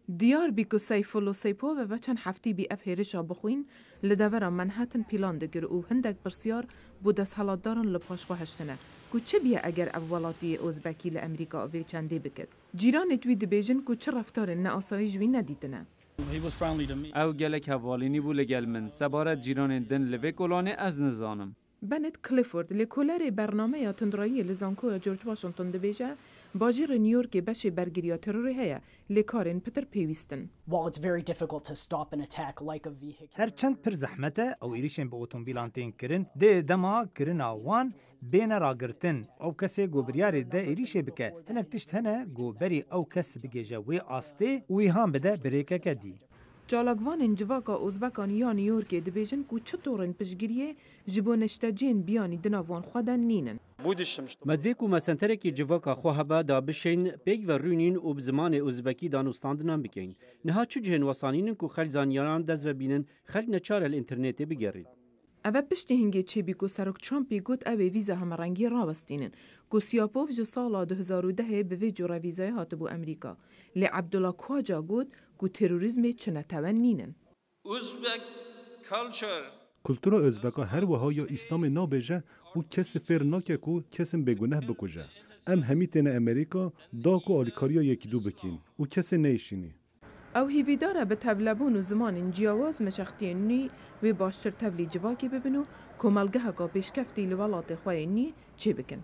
دیار بیکو سیفول و سیپو و چند هفتی بی اف هیرشا بخوین لدورا منهاتن پیلان دگر او هندک برسیار بود از حالات دارن لپاشخو هشتنه کو چه بیه اگر اولاتی ئوزبەکی لأمریکا اوی چنده بکد جیران توی دبیجن کو چه رفتار ناسایی جوی ندیدنه او گلک حوالینی بو لگل من سبارت جیران دن لوی کلانه از نزانم بنت کلیفورد لکولر برنامه یا تندرایی لزانکو جورج واشنطن دبیجه باجیر نیویورک بشه برگریا تروری هیا لکارن پتر پیوستن. هرچند پر زحمته او ایریشن به اتومبیلانتین کرن ده دما کرن آوان بین راگرتن او کسی گوبریاری ده ایریشه بکه هنک تشت هنه گوبری او کس بگیجه وی آسته وی هم بده بریکه کدی. جالگوان انجواکا ئوزبەکان یا نیویورک دبیجن کو چطورن پشگیریه جبونشتاجین بیانی دناوان خودن نینن. مدویک و مسنترکی جواکا خواه دا بشین پیگ و رونین و بزمان ئوزبەکی دانوستاندنان بکین. نها چو جهن واسانینن کو خل زانیاران دز و بینن خل نچار الانترنت بگرید. اوه پشتی هنگی چه بی کو سرک ترامپی گوت اوه ویزا همرنگی راوستینن. کو سیاپوف جو سالا 2010 به وی جورا ویزای هاتبو امریکا. لی عبدالله کواجا گوت کو تروریزم چنه تون نینن. کلتورا özbeka her wiha ya İslamê nabêje û kes fêr nake ku kesin bêguneh bikuje. Em hemî têne Amerîka da ku alîkariya yekîdû bikîn û kesê neyşînî. او هیویداره به تبلبون و زمان جیاواز مشختی نی و باشتر تبلی جواکی ببینو کمالگه ها پیشکفتی لولات خواه نی چه بکن.